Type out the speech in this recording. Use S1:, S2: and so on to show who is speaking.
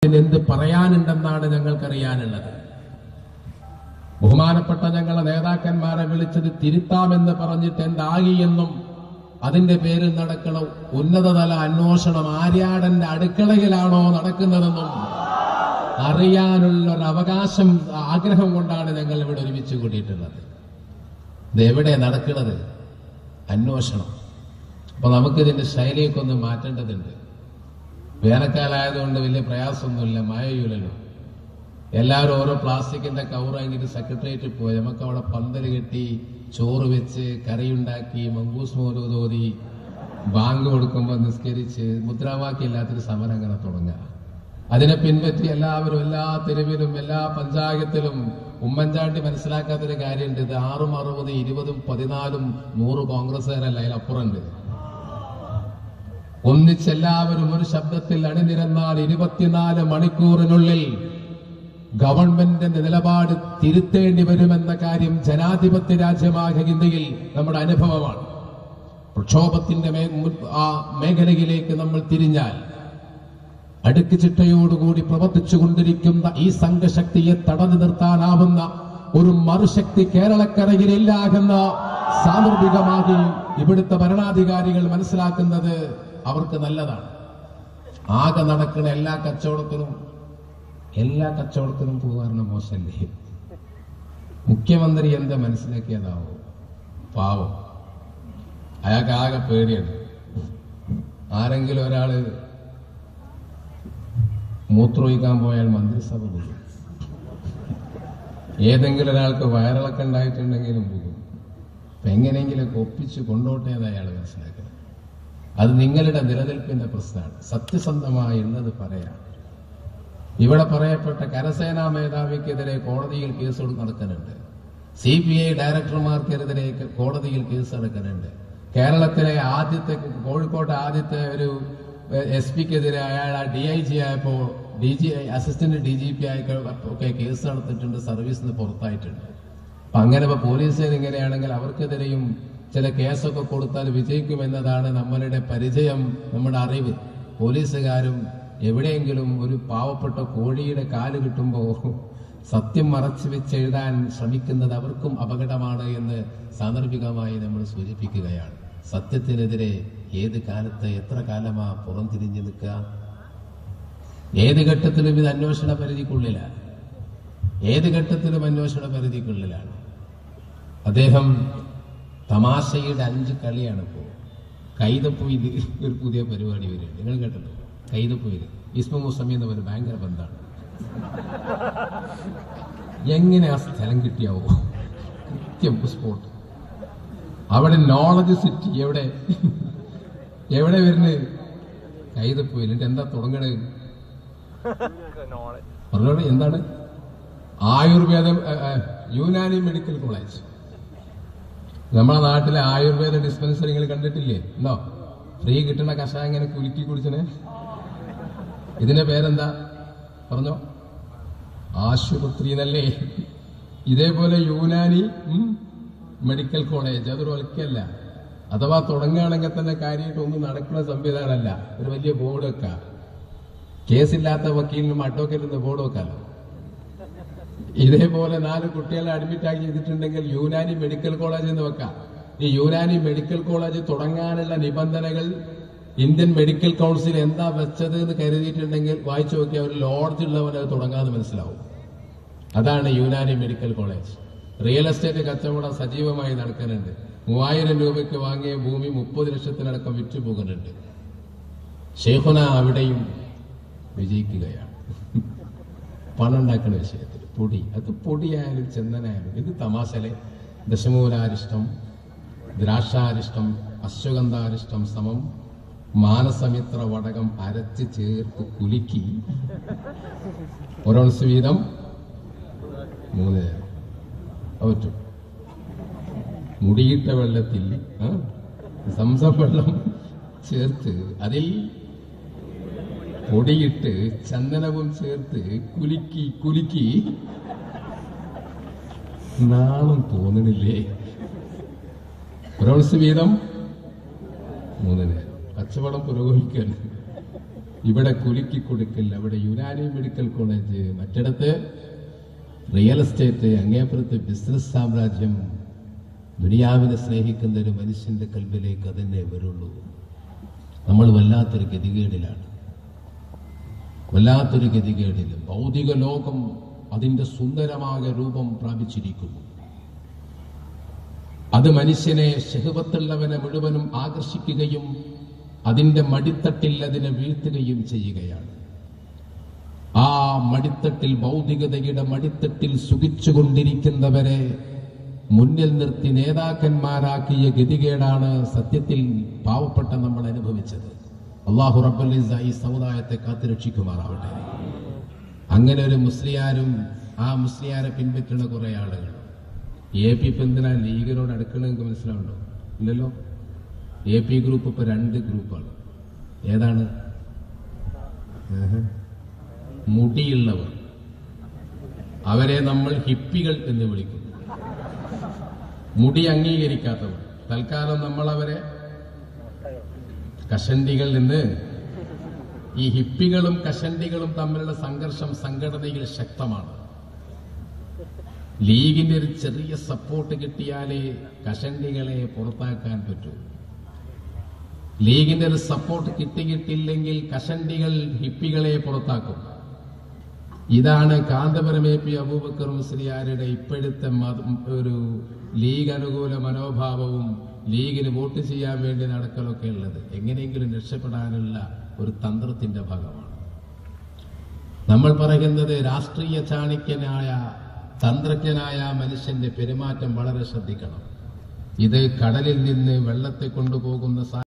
S1: എന്ത് പറയാനുണ്ടെന്നാണ് ഞങ്ങൾക്കറിയാനുള്ളത്. ബഹുമാനപ്പെട്ട ഞങ്ങളെ നേതാക്കന്മാരെ വിളിച്ചത് തിരുത്താമെന്ന് പറഞ്ഞിട്ട് എന്തായി എന്നും അതിന്റെ പേരിൽ നടക്കണ ഉന്നതതല അന്വേഷണം ആര്യാടന്റെ അടുക്കളയിലാണോ നടക്കുന്നതെന്നും അറിയാനുള്ളൊരു അവകാശം, ആഗ്രഹം കൊണ്ടാണ് ഞങ്ങൾ ഇവിടെ ഒരുമിച്ച് കൂടിയിട്ടുള്ളത്. ഇതെവിടെ നടക്കുന്നത്? അന്വേഷണം. അപ്പൊ നമുക്കിതിന്റെ ശൈലിയൊക്കെ ഒന്ന് മാറ്റേണ്ടതുണ്ട്. വേനൽക്കാലമായതുകൊണ്ട് വലിയ പ്രയാസമൊന്നുമില്ല, മഴയില്ലല്ലോ. എല്ലാവരും ഓരോ പ്ലാസ്റ്റിക്കിന്റെ കവറായിട്ട് സെക്രട്ടേറിയറ്റിൽ പോയി നമുക്ക് അവിടെ പന്തൽ കെട്ടി ചോറ് വെച്ച് കറിയുണ്ടാക്കി മങ്കൂസ് മോര് തോതി ബാങ്ക് കൊടുക്കുമ്പോൾ നിസ്കരിച്ച് മുദ്രാവാക്യമില്ലാത്തൊരു സമരം അങ്ങനെ തുടങ്ങുക. അതിനെ പിൻപറ്റി എല്ലാവരും എല്ലാ തെരുവിലും എല്ലാ പഞ്ചായത്തിലും ഉമ്മൻചാണ്ടി മനസ്സിലാക്കാത്തൊരു കാര്യമുണ്ട്. ഇത് 6, 60, 20, 14, 100 കോൺഗ്രസ്സുകാരല്ല, അതിലപ്പുറമുണ്ട്. ഒന്നിച്ചെല്ലാവരും ഒരു ശബ്ദത്തിൽ അണിനിരന്നാൽ 24 മണിക്കൂറിനുള്ളിൽ ഗവൺമെന്റിന്റെ നിലപാട് തിരുത്തേണ്ടി വരുമെന്ന കാര്യം ജനാധിപത്യ രാജ്യമായ ഇന്ത്യയിൽ നമ്മുടെ അനുഭവമാണ്. പ്രക്ഷോഭത്തിന്റെ ആ മേഖലയിലേക്ക് നമ്മൾ തിരിഞ്ഞാൽ അടുക്കുചിട്ടയോടുകൂടി പ്രവർത്തിച്ചുകൊണ്ടിരിക്കുന്ന ഈ സംഘശക്തിയെ തടഞ്ഞു നിർത്താനാവുന്ന ഒരു മറുശക്തി കേരളക്കരയിലില്ല എന്ന് സാന്ദർഭികമായി ഇവിടുത്തെ ഭരണാധികാരികൾ മനസ്സിലാക്കുന്നത് അവർക്ക് നല്ലതാണ്. ആകെ നടക്കുന്ന എല്ലാ കച്ചവടത്തിനും പോകാറുണ്ട്. മോശമല്ലേ? മുഖ്യമന്ത്രി എന്താ മനസ്സിലാക്കിയതാവോ? പാവം, അയാൾക്ക് ആകെ പേടിയാണ്. ആരെങ്കിലും ഒരാള് മൂത്രമൊഴിക്കാൻ പോയാൽ മന്ത്രിസഭ പോകും. ഏതെങ്കിലും ഒരാൾക്ക് വയറിളക്കം ഉണ്ടായിട്ടുണ്ടെങ്കിലും പോകും. അപ്പൊ എങ്ങനെയെങ്കിലൊക്കെ ഒപ്പിച്ച് കൊണ്ടോട്ടെ എന്ന് അയാൾ മനസ്സിലാക്കണം. അത് നിങ്ങളുടെ നിലനിൽപ്പിന്റെ പ്രശ്നമാണ്. സത്യസന്ധമായി ഉള്ളത് പറയാം. ഇവിടെ പറയപ്പെട്ട കരസേനാ മേധാവിക്കെതിരെ കോടതിയിൽ കേസ് നടക്കുന്നുണ്ട്. CBI ഡയറക്ടർമാർക്കെതിരെ കോടതിയിൽ കേസ് നടക്കുന്നുണ്ട്. കേരളത്തിലെ കോഴിക്കോട്ടെ ആദ്യത്തെ ഒരു SP-ക്കെതിരെ അയാൾ DIG ആയപ്പോ അസിസ്റ്റന്റ് DGP ഒക്കെ കേസ് നടത്തിയിട്ടുണ്ട്, സർവീസിൽ നിന്ന് പുറത്തായിട്ടുണ്ട്. അപ്പൊ അങ്ങനെ പോലീസുകാർ ഇങ്ങനെയാണെങ്കിൽ അവർക്കെതിരെയും ചില കേസൊക്കെ കൊടുത്താൽ വിജയിക്കുമെന്നതാണ് നമ്മളുടെ പരിചയം, നമ്മുടെ അറിവ്. പോലീസുകാരും എവിടെയെങ്കിലും ഒരു പാവപ്പെട്ട കോഴിയുടെ കാല് കിട്ടുമ്പോൾ സത്യം മറച്ചു വെച്ചെഴുതാൻ ശ്രമിക്കുന്നത് അവർക്കും അപകടമാണ് എന്ന് സാന്ദർഭികമായി നമ്മൾ സൂചിപ്പിക്കുകയാണ്. സത്യത്തിനെതിരെ ഏത് കാലത്ത് എത്ര കാലമാ പുറംതിരിഞ്ഞു നിൽക്കുക? ഏത് ഘട്ടത്തിലും ഇത് അന്വേഷണ പരിധിക്കുള്ളിലാണ്. അദ്ദേഹം തമാശയുടെ 5 കളിയാണ് ഇപ്പോൾ. കൈതപ്പൊയിൽ ഒരു പുതിയ പരിപാടി വരികയാണ്. നിങ്ങൾ കേട്ടല്ലോ? കൈതപ്പൊയിൽ ഇസ്മ മുസമി എന്ന് പറയുന്നത് ഭയങ്കര ബന്ധമാണ്. എങ്ങനെ ആ സ്ഥലം കിട്ടിയാവോ? കൃത്യം സ്പോട്ട്. അവിടെ നോളജ് സിറ്റി എവിടെ വരുന്നത്? കൈതപ്പൊയിൽ. എന്നിട്ട് എന്താ തുടങ്ങണത്? പറഞ്ഞോളൂ, എന്താണ്? ആയുർവേദം, യുനാനി മെഡിക്കൽ കോളേജ്. നമ്മളെ നാട്ടിലെ ആയുർവേദ ഡിസ്പെൻസറി നിങ്ങൾ കണ്ടിട്ടില്ലേ? എന്തോ ഫ്രീ കിട്ടുന്ന കഷായം ഇങ്ങനെ കുലുക്കി കുടിച്ചനെ. ഇതിന്റെ പേരെന്താ പറഞ്ഞോ? ആശുപത്രി എന്നല്ലേ? ഇതേപോലെ യുനാനി മെഡിക്കൽ കോളേജ്, അതൊരു ഒലക്കല്ല. അഥവാ തുടങ്ങുകയാണെങ്കിൽ തന്നെ കാര്യമായിട്ട് ഒന്നും നടക്കുന്ന സംവിധാനമല്ല. ഒരു വലിയ ബോർഡ് വെക്കാം. കേസില്ലാത്ത വക്കീലിനും അഡ്വക്കേറ്റിനും ബോർഡ് വെക്കാലോ. ഇതേപോലെ 4 കുട്ടികളെ അഡ്മിറ്റാക്കി ചെയ്തിട്ടുണ്ടെങ്കിൽ യുനാനി മെഡിക്കൽ കോളേജ് എന്ന് വെക്കാം. ഈ യുനാനി മെഡിക്കൽ കോളേജ് തുടങ്ങാനുള്ള നിബന്ധനകൾ ഇന്ത്യൻ മെഡിക്കൽ കൗൺസിൽ എന്താ വെച്ചത് എന്ന് കരുതിയിട്ടുണ്ടെങ്കിൽ വായിച്ചു നോക്കിയാൽ ഒരു ലോഡ്ജ് ഉള്ളവനത് തുടങ്ങാതെ മനസ്സിലാവും. അതാണ് Unani medical college. Real estate കച്ചവടം സജീവമായി നടക്കുന്നുണ്ട്. 3000 രൂപയ്ക്ക് വാങ്ങിയ ഭൂമി 30 ലക്ഷത്തിനടക്കം വിറ്റു പോകുന്നുണ്ട്. ഷെയ്ഖുന അവിടെയും വിജയിക്കുകയാണ്. പണം ഉണ്ടാക്കുന്ന വിഷയത്തിൽ അത് പൊടിയായാലും ചന്ദനായാലും. ഇത് തമാശലെ. ദശമൂലാരിഷ്ടം, ദ്രാക്ഷാരിഷ്ടം, അശ്വഗന്ധാരിഷ്ടം സമം മാനസമിത്ര വടകം അരച്ച് ചേർത്ത് കുലുക്കി ഒരൗൺസ് വീതം 3 നേരം പറ്റും. മുടിയിട്ട വെള്ളത്തിൽ സംസം വെള്ളം ചേർത്ത് അതിൽ പൊടിയിട്ട് ചന്ദനവും ചേർത്ത് കുലുക്കി നാണം തോന്നണില്ലേ? ഒരൗൺസ് വീതം 3 നേരം കച്ചവടം പുരോഗമിക്കുകയാണ്. ഇവിടെ കുലുക്കി കൊടുക്കൽ, അവിടെ യുനാനി മെഡിക്കൽ കോളേജ്, മറ്റിടത്ത് റിയൽ എസ്റ്റേറ്റ്, അങ്ങേപ്പുറത്ത് ബിസിനസ് സാമ്രാജ്യം. ദുനിയാവിനെ സ്നേഹിക്കുന്ന ഒരു മനുഷ്യന്റെ കൽബിലേക്ക് അതന്നെ വരുള്ളൂ. നമ്മൾ വല്ലാത്തൊരു ഗതികേടിലാണ്, വല്ലാത്തൊരു ഗതികേടിൽ. ഭൗതിക ലോകം അതിന്റെ സുന്ദരമായ രൂപം പ്രാപിച്ചിരിക്കുന്നു. അത് മനുഷ്യനെ ശഹവത്തുള്ളവനെ മുഴുവനും ആകർഷിക്കുകയും അതിന്റെ മടിത്തട്ടിൽ അതിനെ വീഴ്ത്തുകയും ചെയ്യുകയാണ്. ആ മടിത്തട്ടിൽ, ഭൗതികതയുടെ മടിത്തട്ടിൽ സുഖിച്ചുകൊണ്ടിരിക്കുന്നവരെ മുന്നിൽ നിർത്തി നേതാക്കന്മാരാക്കിയ ഗതികേടാണ് സത്യത്തിൽ പാവപ്പെട്ട നമ്മൾ അനുഭവിച്ചത്. അല്ലാഹു റബ്ബുൽ ഇസ്സ ഈ സമുദായത്തെ കാത്തുരക്ഷിക്കുമാറാവട്ടെ. അങ്ങനെ ഒരു മുസ്ലിയാരും ആ മുസ്ലിയാരെ പിൻപറ്റുന്ന കുറെ ആളുകൾ. AP ഇപ്പൊ എന്തിനാ ലീഗിനോട് അടുക്കണ നിങ്ങൾക്ക് മനസ്സിലാവുണ്ടോ? ഇല്ലല്ലോ. AP ഗ്രൂപ്പ് ഇപ്പൊ 2 ഗ്രൂപ്പാണ്. ഏതാണ്? മുടിയുള്ളവർ, അവരെ നമ്മൾ ഹിപ്പികൾ എന്ന് വിളിക്കുന്നു. മുടി അംഗീകരിക്കാത്തവർ, തൽക്കാലം നമ്മൾ അവരെ കഷണ്ടികൾ എന്ന്. ഈ ഹിപ്പികളും കഷണ്ടികളും തമ്മിലുള്ള സംഘർഷം സംഘടനയിൽ ശക്തമാണ്. ലീഗിന്റെ ഒരു ചെറിയ സപ്പോർട്ട് കിട്ടിയാലേ കഷണ്ടികളെ പുറത്താക്കാൻ പറ്റൂ. ലീഗിന്റെ ഒരു സപ്പോർട്ട് കിട്ടിയിട്ടില്ലെങ്കിൽ കഷണ്ടികൾ ഹിപ്പികളെ പുറത്താക്കും. ഇതാണ് കാന്തപുരം AP അബൂബക്കർ മുസ്ലിയാരുടെ ഇപ്പോഴത്തെ ഒരു ലീഗ് അനുകൂല മനോഭാവവും ലീഗിന് വോട്ട് ചെയ്യാൻ വേണ്ടി നടക്കലൊക്കെ ഉള്ളത് എങ്ങനെയെങ്കിലും രക്ഷപ്പെടാനുള്ള ഒരു തന്ത്രത്തിന്റെ ഭാഗമാണ്. നമ്മൾ പറയുന്നത് രാഷ്ട്രീയ ചാണക്യനായ തന്ത്രജ്ഞനായ മനുഷ്യന്റെ പെരുമാറ്റം വളരെ ശ്രദ്ധിക്കണം. ഇത് കടലിൽ നിന്ന് വെള്ളത്തെ കൊണ്ടുപോകുന്ന